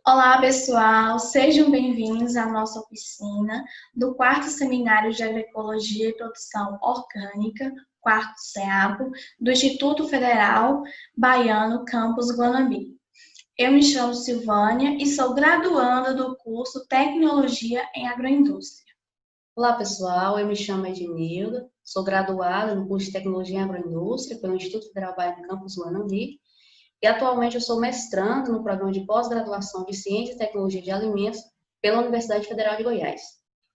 Olá, pessoal! Sejam bem-vindos à nossa oficina do quarto Seminário de Agroecologia e Produção Orgânica, quarto SEAPO, do Instituto Federal Baiano, campus Guanambi. Eu me chamo Silvânia e sou graduanda do curso Tecnologia em Agroindústria. Olá, pessoal. Eu me chamo Ednilda, sou graduada no curso de Tecnologia em Agroindústria pelo Instituto Federal Baiano, campus Guanambi. E atualmente eu sou mestrando no programa de pós-graduação de Ciência e Tecnologia de Alimentos pela Universidade Federal de Goiás.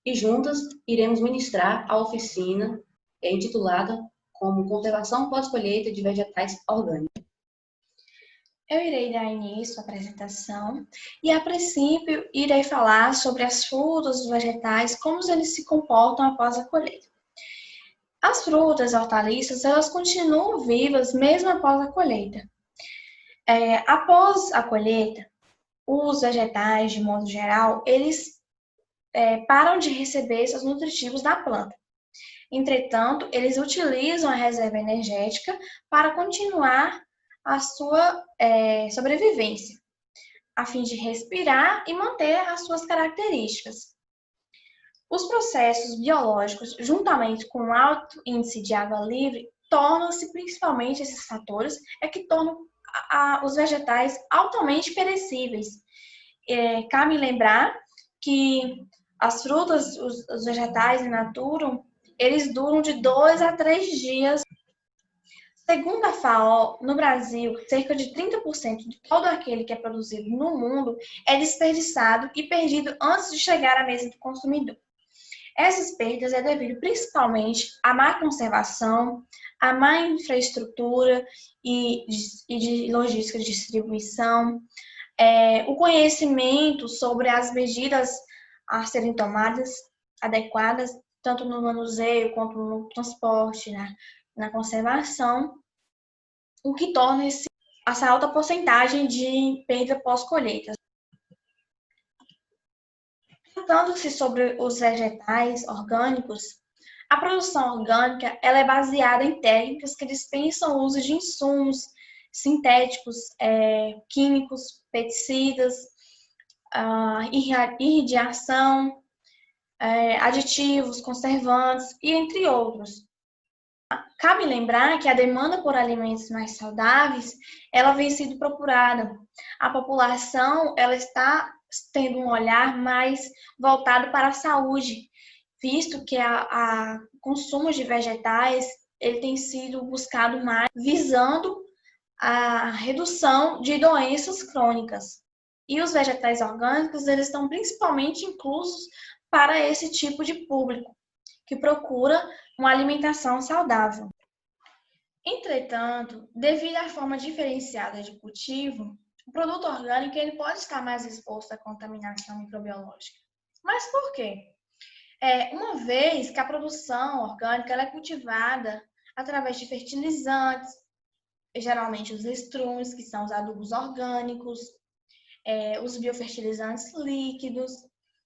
E juntas iremos ministrar a oficina intitulada como Conservação pós-colheita de vegetais orgânicos. Eu irei dar início à apresentação e, a princípio, irei falar sobre as frutas, os vegetais, como eles se comportam após a colheita. As frutas e hortaliças, elas continuam vivas mesmo após a colheita. Após a colheita, os vegetais, de modo geral, eles param de receber esses nutritivos da planta. Entretanto, eles utilizam a reserva energética para continuar a sua sobrevivência, a fim de respirar e manter as suas características. Os processos biológicos, juntamente com o alto índice de água livre, tornam-se principalmente esses fatores que tornam os vegetais altamente perecíveis. Cabe lembrar que as frutas, os vegetais in natura, eles duram de 2 a 3 dias. Segundo a FAO, no Brasil, cerca de 30% de todo aquele que é produzido no mundo é desperdiçado e perdido antes de chegar à mesa do consumidor. Essas perdas é devido principalmente à má conservação, à má infraestrutura e de logística de distribuição, o conhecimento sobre as medidas a serem tomadas adequadas, tanto no manuseio quanto no transporte, na conservação, o que torna essa alta porcentagem de perda pós-colheita. Tratando-se sobre os vegetais orgânicos, a produção orgânica ela é baseada em técnicas que dispensam o uso de insumos sintéticos, químicos, pesticidas, irradiação, aditivos, conservantes e entre outros. Cabe lembrar que a demanda por alimentos mais saudáveis, ela vem sendo procurada. A população, ela está tendo um olhar mais voltado para a saúde, visto que o consumo de vegetais, ele tem sido buscado mais, visando a redução de doenças crônicas. E os vegetais orgânicos, eles estão principalmente inclusos para esse tipo de público, que procura uma alimentação saudável. Entretanto, devido à forma diferenciada de cultivo, o produto orgânico ele pode estar mais exposto à contaminação microbiológica. Mas por quê? Uma vez que a produção orgânica ela é cultivada através de fertilizantes, geralmente os estrumes, que são os adubos orgânicos, os biofertilizantes líquidos,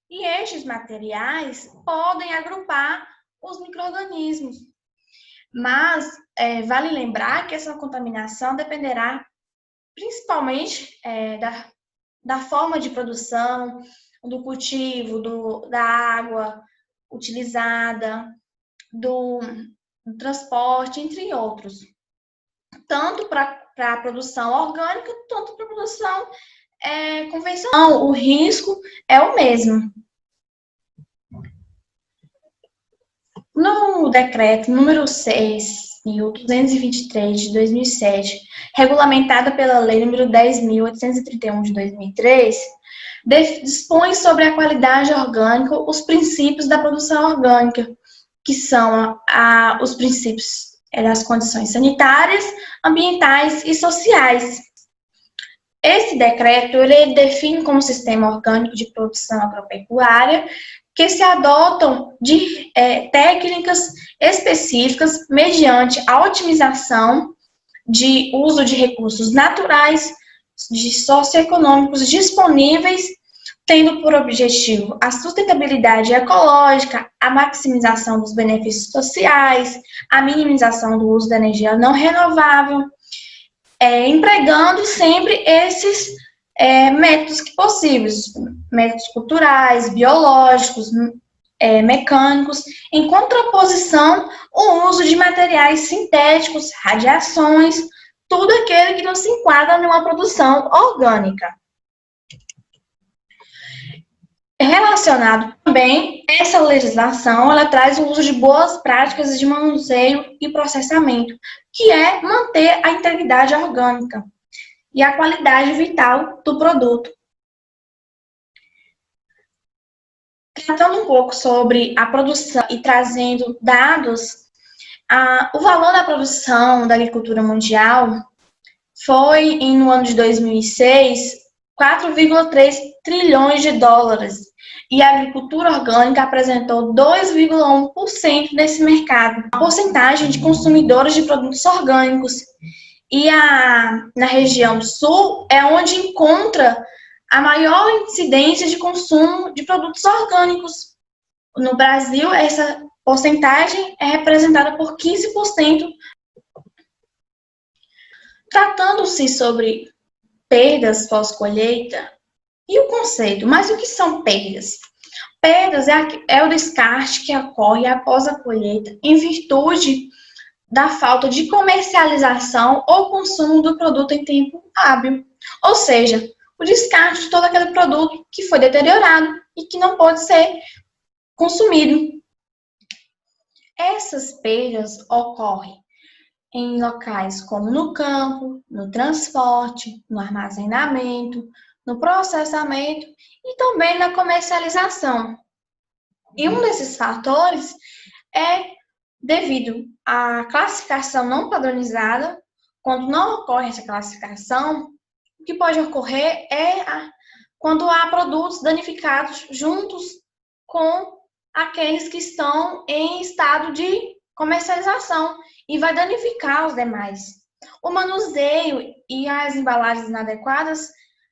e estes materiais podem agrupar os micro-organismos. Mas vale lembrar que essa contaminação dependerá principalmente da forma de produção, do cultivo, da água utilizada, do transporte, entre outros. Tanto para a produção orgânica, quanto para a produção convencional. O risco é o mesmo. No decreto número 6.223 de 2007, regulamentada pela lei número 10.831 de 2003, dispõe sobre a qualidade orgânica os princípios da produção orgânica, que são os princípios das condições sanitárias, ambientais e sociais. Esse decreto ele define como sistema orgânico de produção agropecuária que se adotam de técnicas específicas mediante a otimização de uso de recursos naturais, de socioeconômicos disponíveis, tendo por objetivo a sustentabilidade ecológica, a maximização dos benefícios sociais, a minimização do uso da energia não renovável, empregando sempre esses métodos que possíveis, métodos culturais, biológicos, mecânicos, em contraposição o uso de materiais sintéticos, radiações, tudo aquele que não se enquadra numa produção orgânica. Relacionado também, essa legislação, ela traz o uso de boas práticas de manuseio e processamento, que é manter a integridade orgânica e a qualidade vital do produto. Tratando um pouco sobre a produção e trazendo dados, o valor da produção da agricultura mundial foi, no ano de 2006, 4,3 trilhões de dólares, e a agricultura orgânica apresentou 2,1% desse mercado. A porcentagem de consumidores de produtos orgânicos e na região sul é onde encontra a maior incidência de consumo de produtos orgânicos. No Brasil, essa porcentagem é representada por 15%. Tratando-se sobre perdas pós-colheita, e o conceito, mas o que são perdas? Perdas é o descarte que ocorre após a colheita em virtude da falta de comercialização ou consumo do produto em tempo hábil. Ou seja, o descarte de todo aquele produto que foi deteriorado e que não pode ser consumido. Essas perdas ocorrem em locais como no campo, no transporte, no armazenamento, no processamento e também na comercialização. E um desses fatores é devido à classificação não padronizada. Quando não ocorre essa classificação, o que pode ocorrer é quando há produtos danificados juntos com aqueles que estão em estado de comercialização e vai danificar os demais. O manuseio e as embalagens inadequadas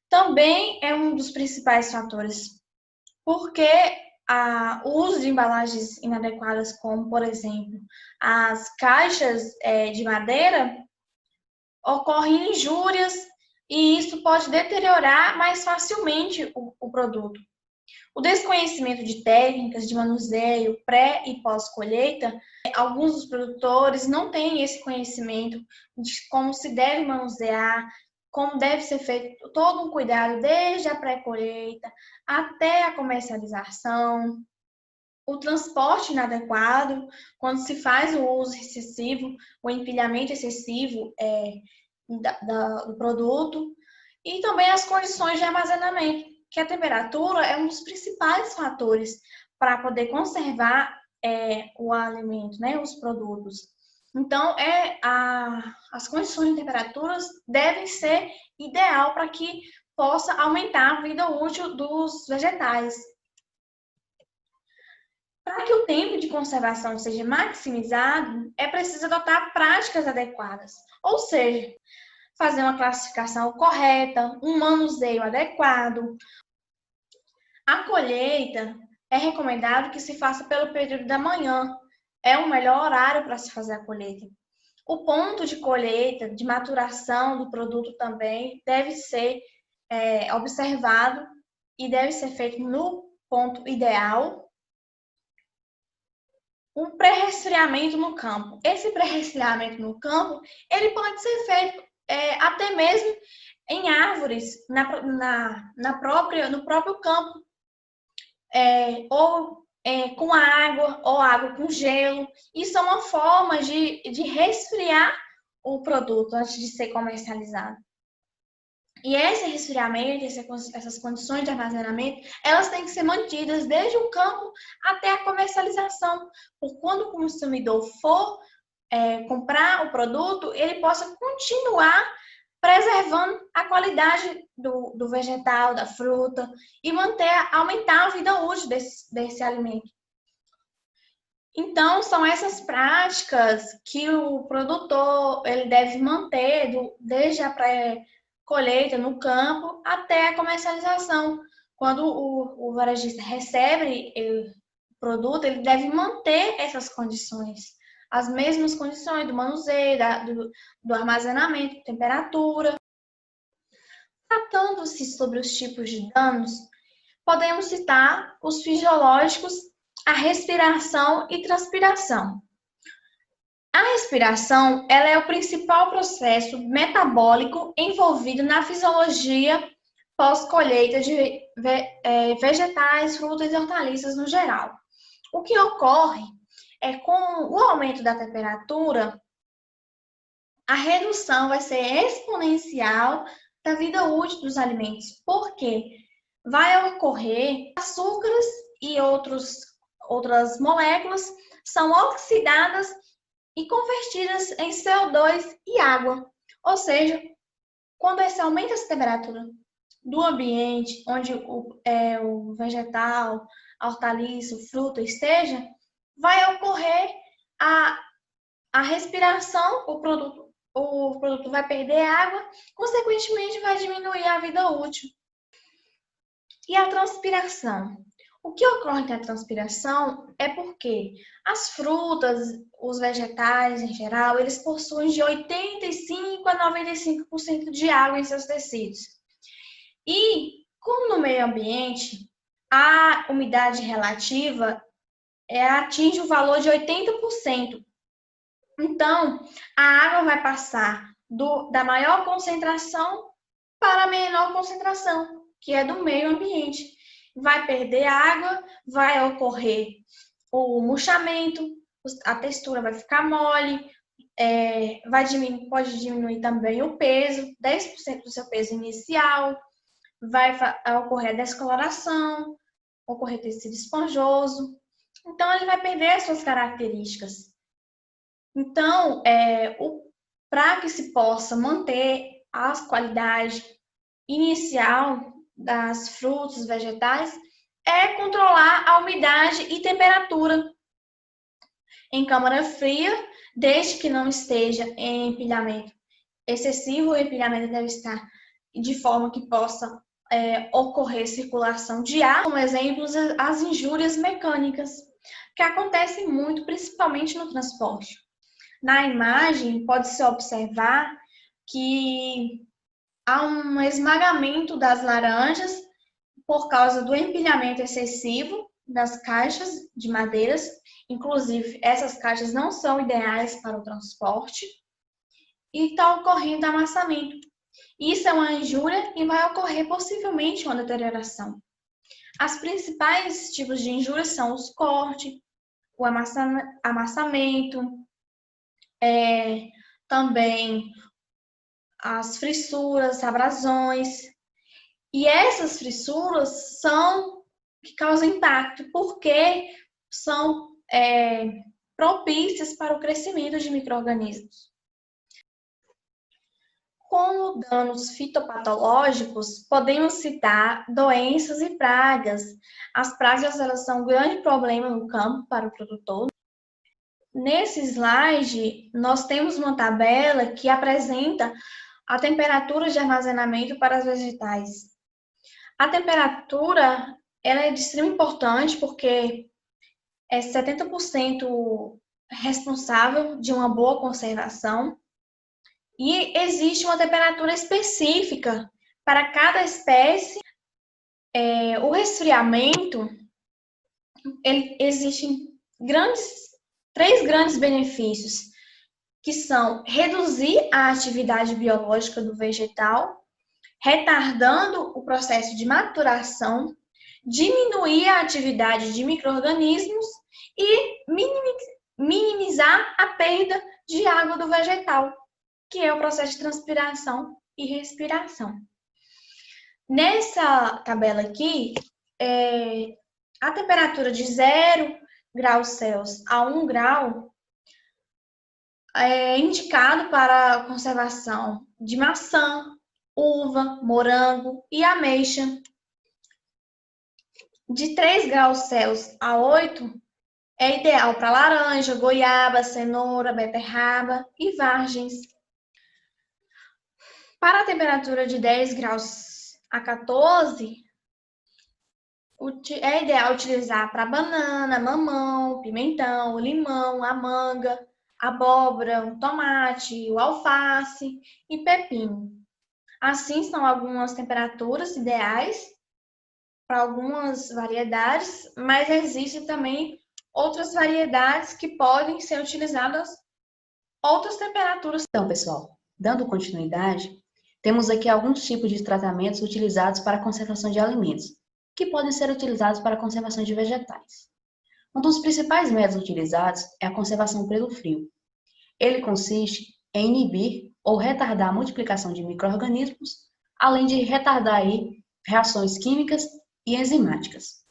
também é um dos principais fatores, porque o uso de embalagens inadequadas, como, por exemplo, as caixas de madeira, ocorrem injúrias e isso pode deteriorar mais facilmente o produto. O desconhecimento de técnicas de manuseio pré e pós-colheita, alguns dos produtores não têm esse conhecimento de como se deve manusear, como deve ser feito todo um cuidado desde a pré-colheita até a comercialização, o transporte inadequado, quando se faz o uso excessivo, o empilhamento excessivo do produto, e também as condições de armazenamento, que a temperatura é um dos principais fatores para poder conservar o alimento, né, os produtos. Então, as condições de temperaturas devem ser ideal para que possa aumentar a vida útil dos vegetais. Para que o tempo de conservação seja maximizado, é preciso adotar práticas adequadas, ou seja, fazer uma classificação correta, um manuseio adequado. A colheita é recomendado que se faça pelo período da manhã, é o melhor horário para se fazer a colheita. O ponto de colheita, de maturação do produto também deve ser observado e deve ser feito no ponto ideal. Um pré-resfriamento no campo. Esse pré-resfriamento no campo, ele pode ser feito até mesmo em árvores, no próprio campo, ou com água, ou água com gelo. Isso é uma forma de resfriar o produto antes de ser comercializado. E esse resfriamento, essas condições de armazenamento, elas têm que ser mantidas desde o campo até a comercialização. Por quando o consumidor for comprar o produto, ele possa continuar preservando a qualidade do vegetal, da fruta e aumentar a vida útil desse alimento. Então, são essas práticas que o produtor ele deve manter desde a pré-colheita no campo até a comercialização. Quando o varejista recebe o produto, ele deve manter essas condições, as mesmas condições do manuseio, do armazenamento, temperatura. Tratando-se sobre os tipos de danos, podemos citar os fisiológicos, a respiração e transpiração. A respiração, ela é o principal processo metabólico envolvido na fisiologia pós-colheita de vegetais, frutas e hortaliças no geral. O que ocorre é com o aumento da temperatura, a redução vai ser exponencial da vida útil dos alimentos, porque vai ocorrer açúcares e outras moléculas são oxidadas e convertidas em CO2 e água. Ou seja, quando esse aumenta essa temperatura do ambiente onde o vegetal, a hortaliça, o fruto esteja, vai ocorrer a respiração, o produto vai perder água, consequentemente vai diminuir a vida útil. E a transpiração? O que ocorre com a transpiração é porque as frutas, os vegetais em geral, eles possuem de 85% a 95% de água em seus tecidos. E, como no meio ambiente, a umidade relativa atinge o valor de 80%. Então, a água vai passar da maior concentração para a menor concentração, que é do meio ambiente. Vai perder água, vai ocorrer o murchamento, a textura vai ficar mole, pode diminuir também o peso, 10% do seu peso inicial, vai ocorrer a descoloração, ocorrer tecido esponjoso. Então, ele vai perder as suas características. Então, para que se possa manter a qualidade inicial das frutas, vegetais, é controlar a umidade e temperatura em câmara fria, desde que não esteja em empilhamento excessivo. O empilhamento deve estar de forma que possa ocorrer circulação de ar. Como exemplos, as injúrias mecânicas, que acontecem muito, principalmente no transporte. Na imagem, pode-se observar que há um esmagamento das laranjas por causa do empilhamento excessivo das caixas de madeiras. Inclusive, essas caixas não são ideais para o transporte. E está ocorrendo amassamento. Isso é uma injúria e vai ocorrer possivelmente uma deterioração. As principais tipos de injúrias são os cortes, o amassamento, também as fissuras, abrasões. E essas fissuras são que causam impacto, porque são propícias para o crescimento de micro-organismos. Como danos fitopatológicos, podemos citar doenças e pragas. As pragas, elas são um grande problema no campo para o produtor. Nesse slide, nós temos uma tabela que apresenta a temperatura de armazenamento para os vegetais. A temperatura, ela é de extrema importância porque é 70% responsável de uma boa conservação. E existe uma temperatura específica para cada espécie. O resfriamento, existem três grandes benefícios, que são reduzir a atividade biológica do vegetal, retardando o processo de maturação, diminuir a atividade de micro-organismos e minimizar a perda de água do vegetal, que é o processo de transpiração e respiração. Nessa tabela aqui, a temperatura de 0 graus Celsius a 1 grau é indicado para a conservação de maçã, uva, morango e ameixa. De 3 graus Celsius a 8 é ideal para laranja, goiaba, cenoura, beterraba e vargens. Para a temperatura de 10 graus a 14, é ideal utilizar para banana, mamão, pimentão, limão, a manga, abóbora, o tomate, o alface e pepino. Assim, são algumas temperaturas ideais para algumas variedades, mas existem também outras variedades que podem ser utilizadas outras temperaturas. Então, pessoal, dando continuidade, temos aqui alguns tipos de tratamentos utilizados para a conservação de alimentos, que podem ser utilizados para a conservação de vegetais. Um dos principais métodos utilizados é a conservação pelo frio. Ele consiste em inibir ou retardar a multiplicação de micro-organismos, além de retardar aí reações químicas e enzimáticas.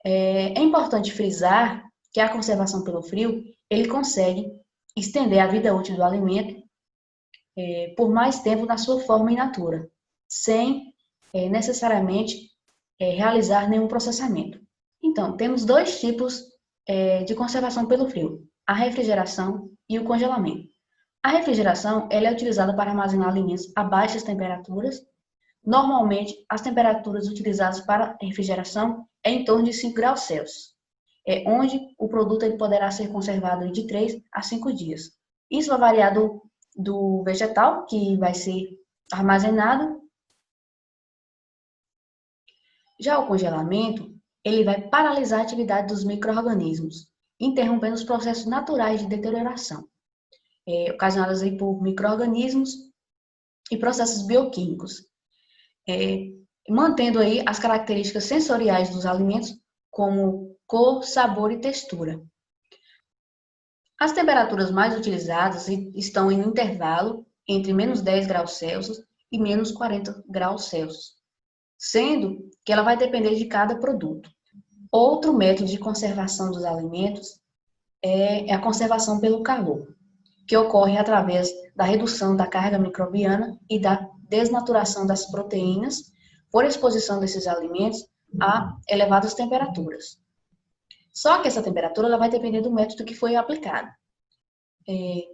É importante frisar que a conservação pelo frio, ele consegue estender a vida útil do alimento por mais tempo na sua forma in natura, sem necessariamente realizar nenhum processamento. Então, temos dois tipos de conservação pelo frio, a refrigeração e o congelamento. A refrigeração ela é utilizada para armazenar alimentos a baixas temperaturas. Normalmente, as temperaturas utilizadas para refrigeração é em torno de 5 graus Celsius, onde o produto ele poderá ser conservado de 3 a 5 dias. Isso vai variar do vegetal que vai ser armazenado. Já o congelamento, ele vai paralisar a atividade dos micro-organismos, interrompendo os processos naturais de deterioração, ocasionados aí por micro-organismos e processos bioquímicos, mantendo aí as características sensoriais dos alimentos, como cor, sabor e textura. As temperaturas mais utilizadas estão em um intervalo entre menos 10 graus Celsius e menos 40 graus Celsius, sendo que ela vai depender de cada produto. Outro método de conservação dos alimentos é a conservação pelo calor, que ocorre através da redução da carga microbiana e da desnaturação das proteínas por exposição desses alimentos a elevadas temperaturas. Só que essa temperatura ela vai depender do método que foi aplicado.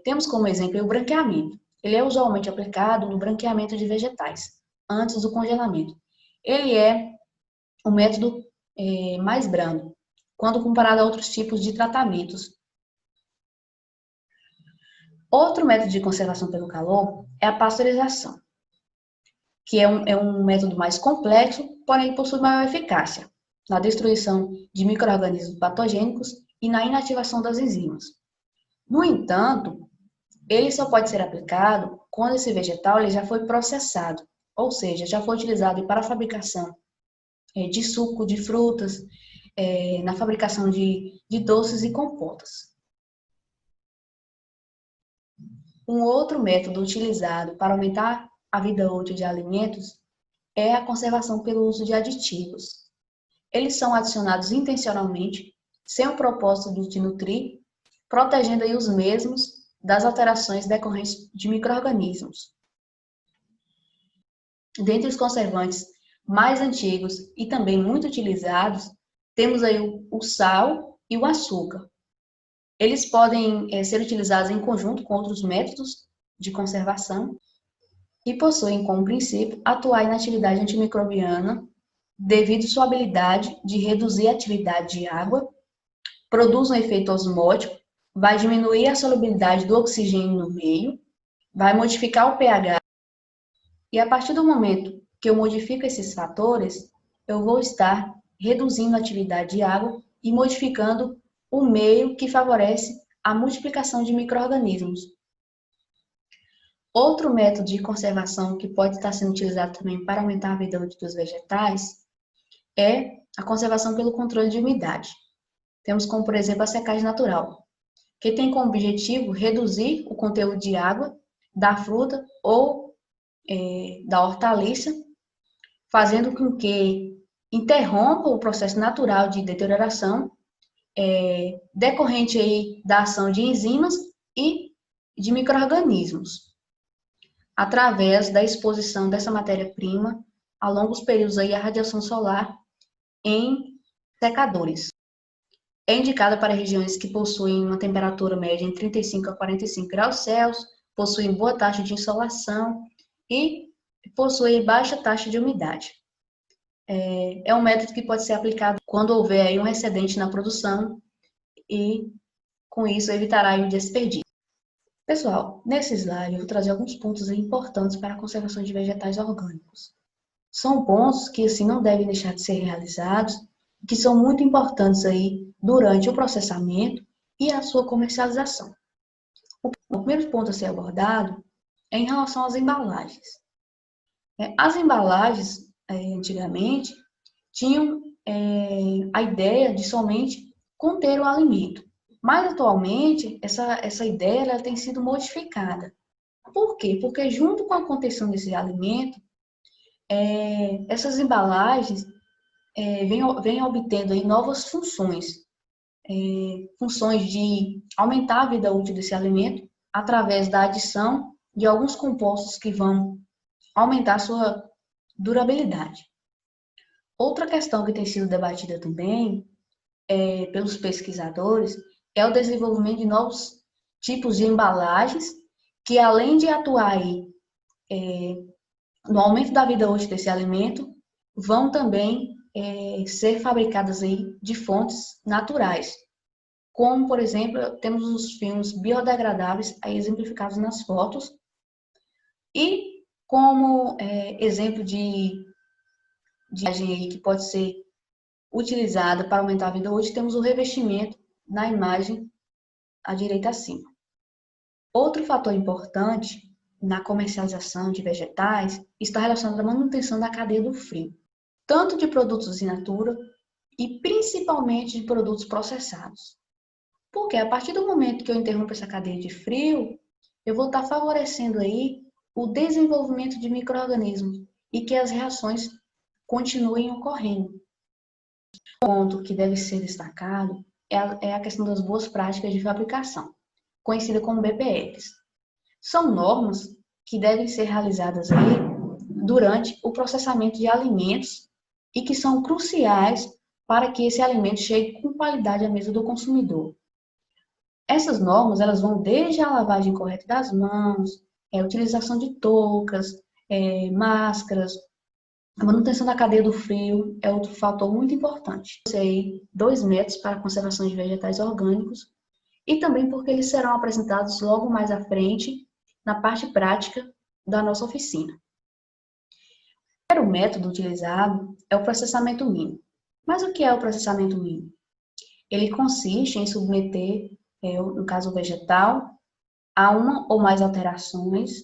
Temos como exemplo o branqueamento. Ele é usualmente aplicado no branqueamento de vegetais, antes do congelamento. Ele é o método mais brando, quando comparado a outros tipos de tratamentos. Outro método de conservação pelo calor é a pasteurização, que é um método mais complexo, porém possui maior eficácia na destruição de micro-organismos patogênicos e na inativação das enzimas. No entanto, ele só pode ser aplicado quando esse vegetal ele já foi processado, ou seja, já foi utilizado para a fabricação de suco de frutas, na fabricação de doces e compotas. Um outro método utilizado para aumentar a vida útil de alimentos é a conservação pelo uso de aditivos. Eles são adicionados intencionalmente, sem o propósito de nutrir, protegendo aí os mesmos das alterações decorrentes de micro-organismos. Dentre os conservantes mais antigos e também muito utilizados, temos aí o sal e o açúcar. Eles podem ser utilizados em conjunto com outros métodos de conservação e possuem como princípio atuar na atividade antimicrobiana devido à sua habilidade de reduzir a atividade de água, produz um efeito osmótico, vai diminuir a solubilidade do oxigênio no meio, vai modificar o pH, e a partir do momento que eu modifico esses fatores, eu vou estar reduzindo a atividade de água e modificando o meio que favorece a multiplicação de micro-organismos. Outro método de conservação que pode estar sendo utilizado também para aumentar a vida útil dos vegetais é a conservação pelo controle de umidade. Temos como, por exemplo, a secagem natural, que tem como objetivo reduzir o conteúdo de água da fruta ou da hortaliça, fazendo com que interrompa o processo natural de deterioração decorrente aí da ação de enzimas e de micro-organismos, através da exposição dessa matéria-prima a longos períodos aí à radiação solar em secadores. É indicada para regiões que possuem uma temperatura média em 35 a 45 graus Celsius, possuem boa taxa de insolação e possuem baixa taxa de umidade. É um método que pode ser aplicado quando houver aí um excedente na produção e, com isso, evitará o desperdício. Pessoal, nesse slide eu vou trazer alguns pontos importantes para a conservação de vegetais orgânicos. São pontos que assim não devem deixar de ser realizados, que são muito importantes aí durante o processamento e a sua comercialização. O primeiro ponto a ser abordado é em relação às embalagens. As embalagens, antigamente, tinham a ideia de somente conter o alimento. Mas, atualmente, essa ideia ela tem sido modificada. Por quê? Porque, junto com a contenção desse alimento, essas embalagens vêm obtendo aí novas funções. Funções de aumentar a vida útil desse alimento através da adição de alguns compostos que vão aumentar a sua durabilidade. Outra questão que tem sido debatida também pelos pesquisadores é o desenvolvimento de novos tipos de embalagens que, além de atuar aí, no aumento da vida útil desse alimento, vão também ser fabricadas aí de fontes naturais. Como, por exemplo, temos os filmes biodegradáveis aí exemplificados nas fotos. E como exemplo de imagem aí que pode ser utilizada para aumentar a vida útil, temos o revestimento na imagem à direita acima. Outro fator importante na comercialização de vegetais está relacionado à manutenção da cadeia do frio, tanto de produtos in natura e principalmente de produtos processados. Porque a partir do momento que eu interrompo essa cadeia de frio, eu vou estar favorecendo aí o desenvolvimento de micro-organismos e que as reações continuem ocorrendo. Um ponto que deve ser destacado é a questão das boas práticas de fabricação, conhecida como BPFs. São normas que devem ser realizadas aí durante o processamento de alimentos e que são cruciais para que esse alimento chegue com qualidade à mesa do consumidor. Essas normas elas vão desde a lavagem correta das mãos, a utilização de toucas, máscaras, a manutenção da cadeia do frio é outro fator muito importante. Usei 2 métodos para a conservação de vegetais orgânicos e também porque eles serão apresentados logo mais à frente na parte prática da nossa oficina. O primeiro método utilizado é o processamento mínimo. Mas o que é o processamento mínimo? Ele consiste em submeter, no caso o vegetal, a uma ou mais alterações,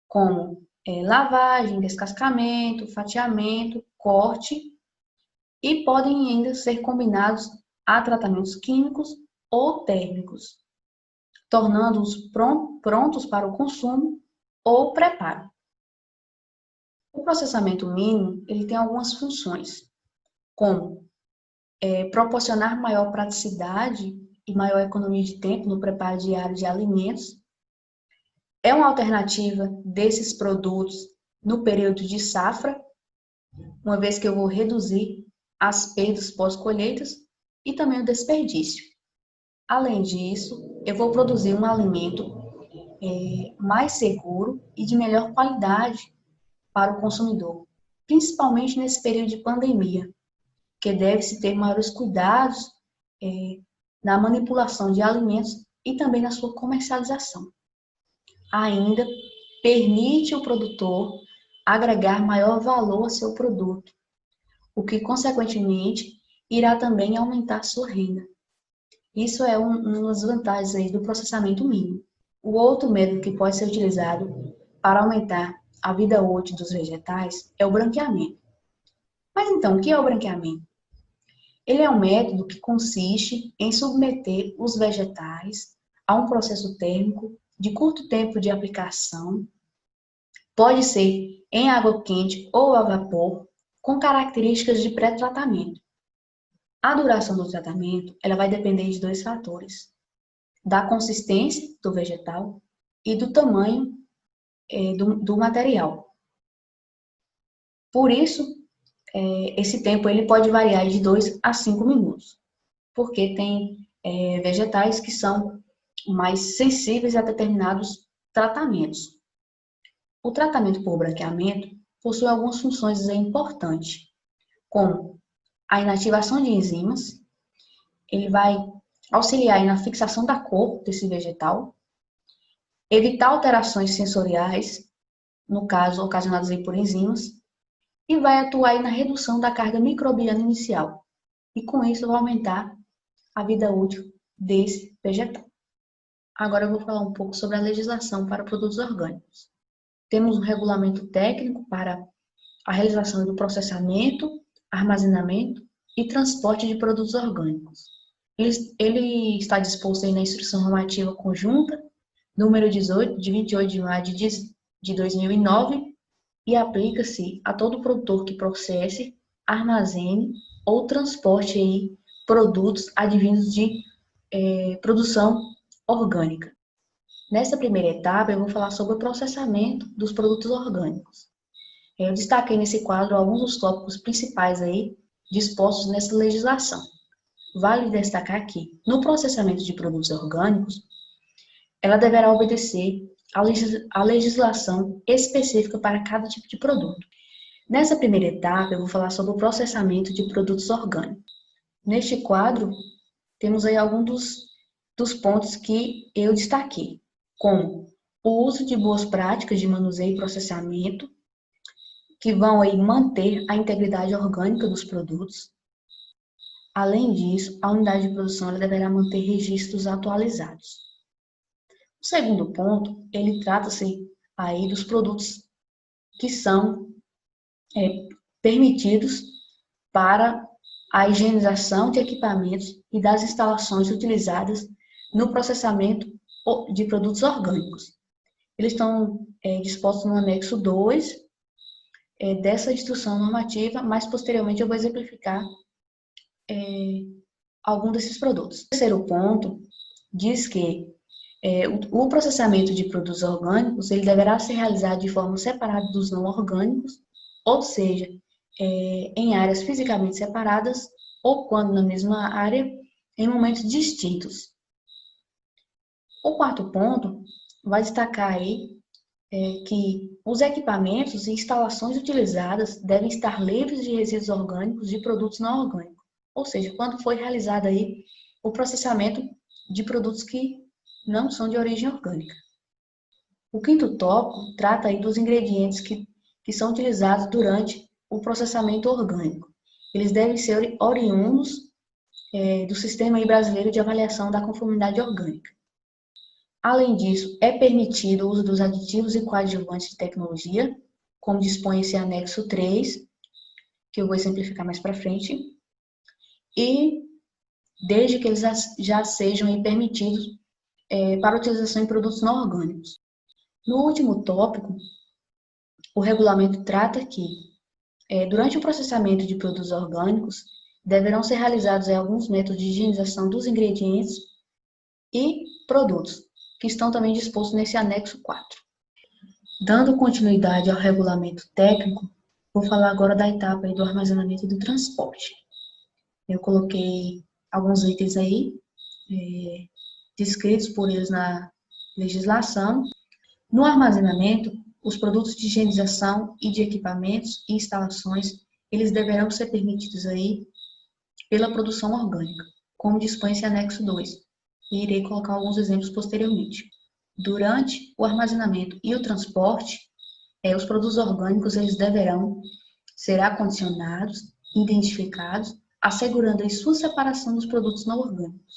como lavagem, descascamento, fatiamento, corte, e podem ainda ser combinados a tratamentos químicos ou térmicos, tornando-os prontos para o consumo ou preparo. O processamento mínimo ele tem algumas funções, como proporcionar maior praticidade e maior economia de tempo no preparo diário de alimentos. É uma alternativa desses produtos no período de safra, uma vez que eu vou reduzir as perdas pós-colheitas e também o desperdício. Além disso, eu vou produzir um alimento mais seguro e de melhor qualidade para o consumidor, principalmente nesse período de pandemia, que deve-se ter maiores cuidados na manipulação de alimentos e também na sua comercialização. Ainda permite o produtor agregar maior valor ao seu produto, o que, consequentemente, irá também aumentar sua renda. Isso é uma das vantagens aí do processamento mínimo. O outro método que pode ser utilizado para aumentar a vida útil dos vegetais é o branqueamento. Mas então, o que é o branqueamento? Ele é um método que consiste em submeter os vegetais a um processo térmico de curto tempo de aplicação, pode ser em água quente ou a vapor, com características de pré-tratamento. A duração do tratamento ela vai depender de 2 fatores: da consistência do vegetal e do tamanho do material. Por isso, esse tempo ele pode variar de 2 a 5 minutos, porque tem vegetais que são mais sensíveis a determinados tratamentos. O tratamento por branqueamento possui algumas funções importantes, como a inativação de enzimas, ele vai auxiliar na fixação da cor desse vegetal, evitar alterações sensoriais, no caso, ocasionadas aí por enzimas, e vai atuar aí na redução da carga microbiana inicial. E com isso vai aumentar a vida útil desse vegetal. Agora eu vou falar um pouco sobre a legislação para produtos orgânicos. Temos um regulamento técnico para a realização do processamento, armazenamento e transporte de produtos orgânicos. Ele está disposto aí na Instrução Normativa Conjunta, número 18, de 28 de maio de 2009, e aplica-se a todo produtor que processe, armazene ou transporte aí produtos advindos de produção orgânica. Nessa primeira etapa, eu vou falar sobre o processamento dos produtos orgânicos. Eu destaquei nesse quadro alguns dos tópicos principais aí dispostos nessa legislação. Vale destacar que, no processamento de produtos orgânicos, ela deverá obedecer à legislação específica para cada tipo de produto. Nessa primeira etapa, eu vou falar sobre o processamento de produtos orgânicos. Neste quadro, temos aí alguns dos pontos que eu destaquei, como o uso de boas práticas de manuseio e processamento, que vão aí manter a integridade orgânica dos produtos. Além disso, a unidade de produção ela deverá manter registros atualizados. O segundo ponto, ele trata-se aí dos produtos que são permitidos para a higienização de equipamentos e das instalações utilizadas no processamento de produtos orgânicos. Eles estão dispostos no anexo 2 dessa instrução normativa, mas posteriormente eu vou exemplificar algum desses produtos. O terceiro ponto diz que o processamento de produtos orgânicos ele deverá ser realizado de forma separada dos não orgânicos, ou seja, em áreas fisicamente separadas ou, quando na mesma área, em momentos distintos. O quarto ponto vai destacar aí que os equipamentos e instalações utilizadas devem estar livres de resíduos orgânicos de produtos não orgânicos, ou seja, quando foi realizado aí o processamento de produtos que não são de origem orgânica. O quinto tópico trata aí dos ingredientes que são utilizados durante o processamento orgânico. Eles devem ser oriundos do Sistema Brasileiro de Avaliação da Conformidade Orgânica. Além disso, é permitido o uso dos aditivos e coadjuvantes de tecnologia, como dispõe esse anexo 3, que eu vou exemplificar mais para frente, e desde que eles já sejam permitidos para utilização em produtos não orgânicos. No último tópico, o regulamento trata que, durante o processamento de produtos orgânicos, deverão ser realizados alguns métodos de higienização dos ingredientes e produtos, que estão também dispostos nesse anexo 4. Dando continuidade ao regulamento técnico, vou falar agora da etapa do armazenamento e do transporte. Eu coloquei alguns itens aí, descritos por eles na legislação. No armazenamento, os produtos de higienização e de equipamentos e instalações, eles deverão ser permitidos aí pela produção orgânica, como dispõe esse anexo 2. E irei colocar alguns exemplos posteriormente. Durante o armazenamento e o transporte, os produtos orgânicos eles deverão ser acondicionados, identificados, assegurando a sua separação dos produtos não orgânicos.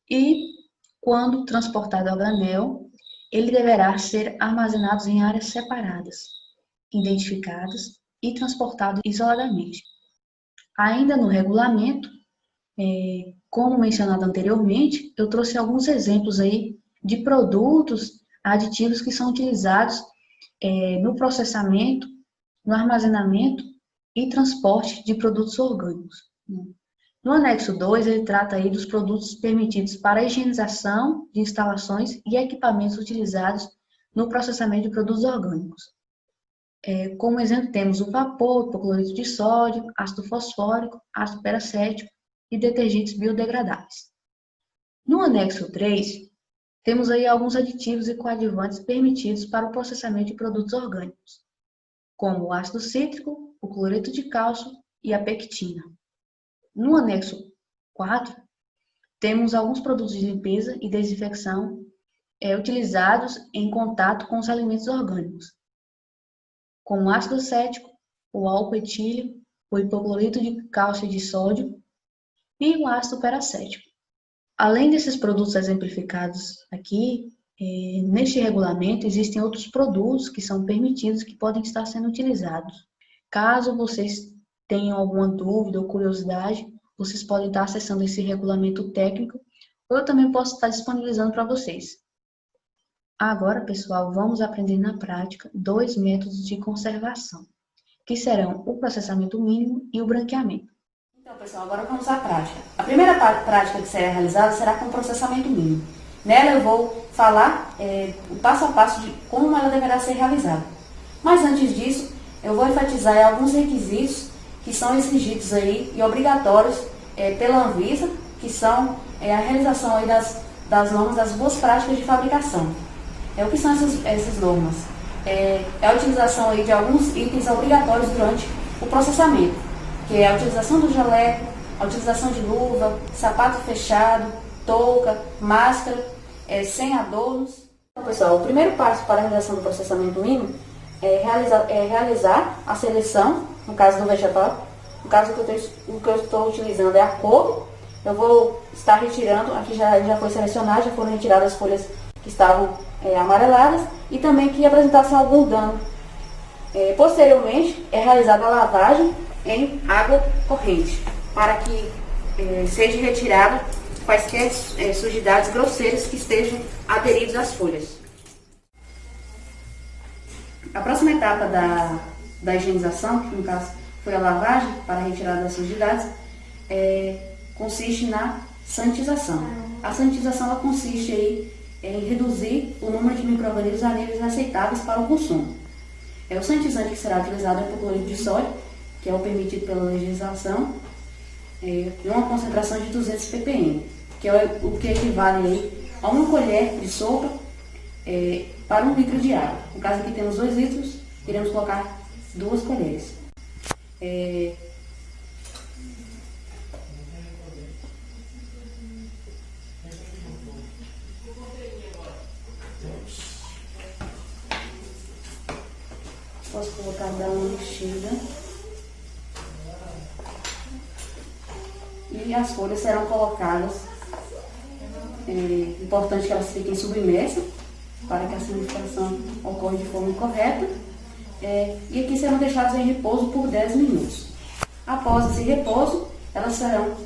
E, quando transportado a granel, ele deverá ser armazenado em áreas separadas, identificadas e transportado isoladamente. Ainda no regulamento, como mencionado anteriormente, eu trouxe alguns exemplos aí de produtos aditivos que são utilizados no processamento, no armazenamento e transporte de produtos orgânicos. No anexo 2, ele trata aí dos produtos permitidos para a higienização de instalações e equipamentos utilizados no processamento de produtos orgânicos. Como exemplo, temos o vapor, hipoclorito de sódio, ácido fosfórico, ácido peracético e detergentes biodegradáveis. No anexo 3, temos aí alguns aditivos e coadjuvantes permitidos para o processamento de produtos orgânicos, como o ácido cítrico, o cloreto de cálcio e a pectina. No anexo 4, temos alguns produtos de limpeza e desinfecção utilizados em contato com os alimentos orgânicos, como o ácido cético, o álcool etílico, o hipoclorito de cálcio e de sódio e o ácido peracético. Além desses produtos exemplificados aqui, neste regulamento existem outros produtos que são permitidos que podem estar sendo utilizados. Caso vocês tenham alguma dúvida ou curiosidade, vocês podem estar acessando esse regulamento técnico, ou eu também posso estar disponibilizando para vocês. Agora, pessoal, vamos aprender na prática 2 métodos de conservação, que serão o processamento mínimo e o branqueamento. Então, pessoal, agora vamos à prática. A primeira prática que será realizada será com o processamento mínimo. Nela eu vou falar o passo a passo de como ela deverá ser realizada. Mas antes disso, eu vou enfatizar alguns requisitos que são exigidos aí e obrigatórios pela Anvisa, que são a realização aí das normas das boas práticas de fabricação. O que são essas normas? A utilização aí de alguns itens obrigatórios durante o processamento, que é a utilização do jaleco, a utilização de luva, sapato fechado, touca, máscara, sem adornos. Então, pessoal, o primeiro passo para a realização do processamento mínimo é realizar a seleção, no caso do vegetal. No caso, o que eu estou utilizando é a couve. Eu vou estar retirando, aqui já foi selecionado, já foram retiradas as folhas que estavam amareladas e também que apresentassem algum dano. Posteriormente, é realizada a lavagem em água corrente, para que seja retirada quaisquer sujidades grosseiras que estejam aderidas às folhas. A próxima etapa da higienização, que no caso foi a lavagem para a retirada das sujidades, consiste na sanitização. A sanitização ela consiste aí em reduzir o número de micro-organismos a níveis aceitáveis para o consumo. O sanitizante que será utilizado é o hipoclorito de sódio, que é o permitido pela legislação, e uma concentração de 200 ppm, que é o que equivale aí a 1 colher de sopa para 1 litro de água. No caso aqui temos 2 litros, iremos colocar 2 colheres. Posso colocar dar uma mexida. E as folhas serão colocadas, importante que elas fiquem submersas, para que a solidificação ocorra de forma correta. E aqui serão deixadas em repouso por 10 minutos. Após esse repouso, elas serão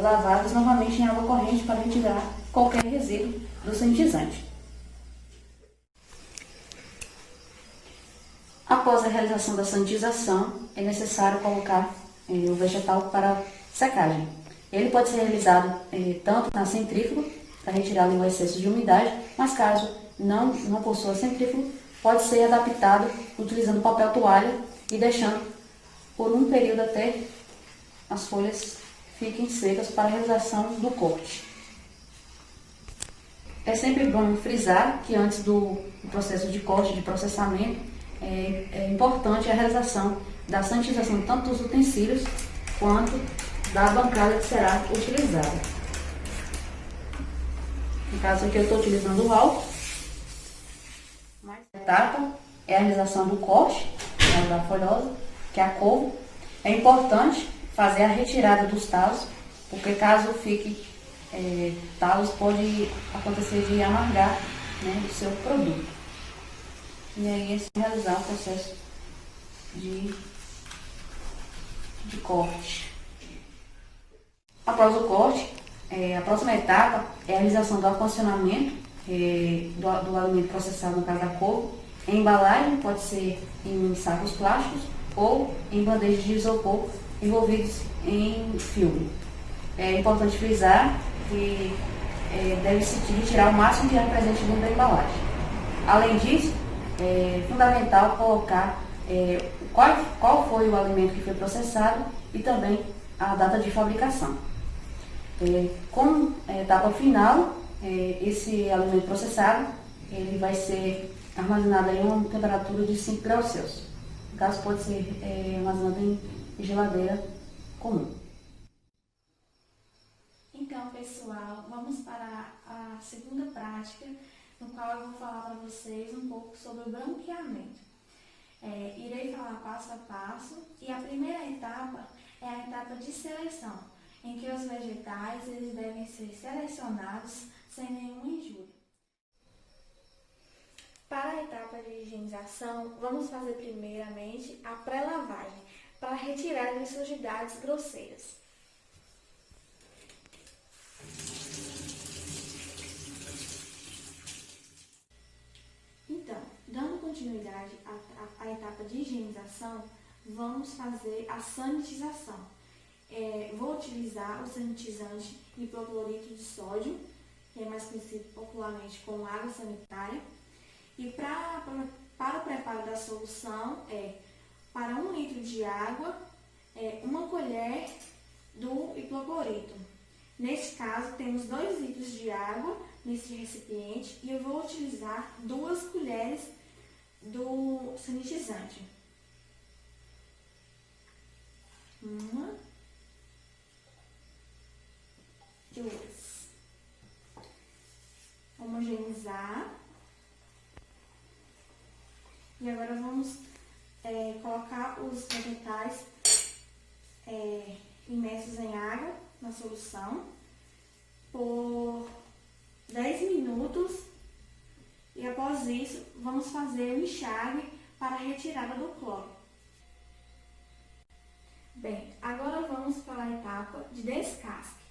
lavadas novamente em água corrente para retirar qualquer resíduo do sanitizante. Após a realização da sanitização, é necessário colocar o vegetal para secagem. Ele pode ser realizado tanto na centrífuga, para retirar o excesso de umidade, mas caso não possua centrífuga, pode ser adaptado utilizando papel toalha e deixando por um período até as folhas fiquem secas para a realização do corte. É sempre bom frisar que antes do processo de corte, de processamento, é importante a realização da sanitização tanto dos utensílios quanto da bancada que será utilizada. No caso aqui eu estou utilizando o álcool. A etapa é a realização do corte da folhosa, que é a couve. É importante fazer a retirada dos talos, porque caso fique talos pode acontecer de amargar o seu produto. E aí é realizar o processo de corte. Após o corte, a próxima etapa é a realização do acondicionamento do alimento processado, no caso da couve, em embalagem, pode ser em sacos plásticos ou em bandejas de isopor envolvidos em filme. É importante frisar que deve-se retirar o máximo de ar presente dentro da embalagem. Além disso, é fundamental colocar qual foi o alimento que foi processado e também a data de fabricação. Como etapa final, esse alimento processado ele vai ser armazenado em uma temperatura de 5 graus Celsius. No caso, pode ser armazenado em geladeira comum. Então, pessoal, vamos para a a segunda prática, no qual eu vou falar para vocês um pouco sobre o branqueamento. Irei falar passo a passo e a primeira etapa é a etapa de seleção, em que os vegetais eles devem ser selecionados sem nenhuma injúria. Para a etapa de higienização, vamos fazer primeiramente a pré-lavagem, para retirar as sujidades grosseiras. Então, dando continuidade à etapa de higienização, vamos fazer a sanitização. Vou utilizar o sanitizante hipoclorito de sódio, que é mais conhecido popularmente como água sanitária. E para o preparo da solução, para 1 litro de água, 1 colher do hipoclorito. Neste caso, temos 2 litros de água nesse recipiente e eu vou utilizar 2 colheres do sanitizante. 1, 2. Homogeneizar. E agora vamos colocar os vegetais imersos em água na solução por 10 minutos e após isso vamos fazer o enxágue para a retirada do cloro. Bem, agora vamos para a etapa de descasque.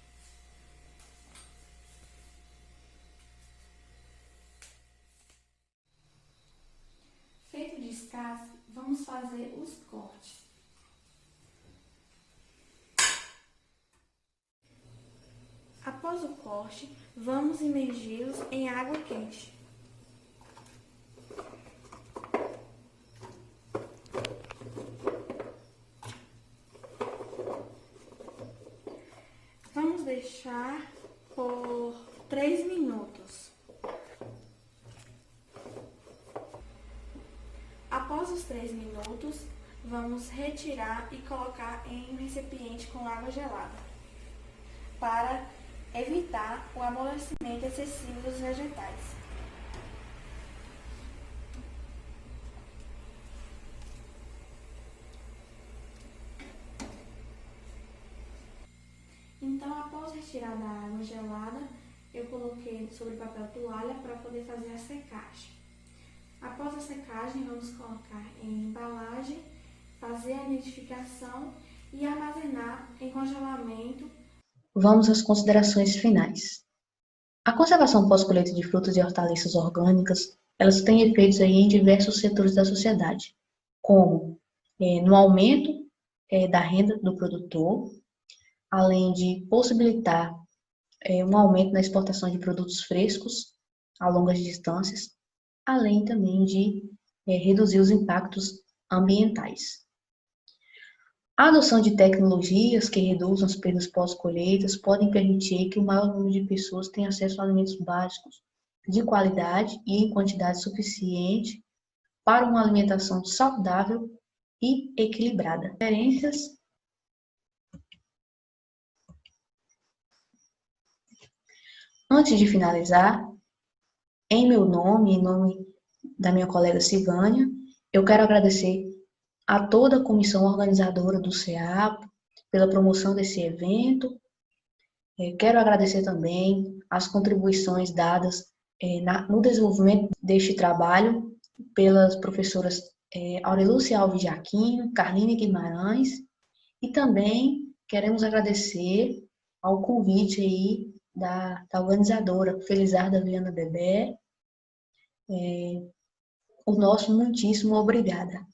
Feito o descasque, vamos fazer os cortes. Após o corte, vamos imergi-los em água quente. Vamos deixar por 3 minutos. Após os 3 minutos, vamos retirar e colocar em um recipiente com água gelada, para evitar o amolecimento excessivo dos vegetais. Então, após retirar da água gelada, eu coloquei sobre papel toalha para poder fazer a secagem. Após a secagem, vamos colocar em embalagem, fazer a nidificação e armazenar em congelamento. Vamos às considerações finais. A conservação pós-colheita de frutas e hortaliças orgânicas, elas têm efeitos aí em diversos setores da sociedade, como no aumento da renda do produtor, além de possibilitar um aumento na exportação de produtos frescos a longas distâncias, além também de reduzir os impactos ambientais. A adoção de tecnologias que reduzam as perdas pós-colheitas podem permitir que o maior número de pessoas tenha acesso a alimentos básicos de qualidade e em quantidade suficiente para uma alimentação saudável e equilibrada. Referências. Antes de finalizar, em meu nome, em nome da minha colega Silvânia, eu quero agradecer a toda a comissão organizadora do CEAP pela promoção desse evento. Quero agradecer também as contribuições dadas no desenvolvimento deste trabalho pelas professoras Aurelúcia Alves de Aquino, Carline Guimarães, e também queremos agradecer ao convite aí da organizadora Felizarda Viana Bebé. O nosso muitíssimo obrigada.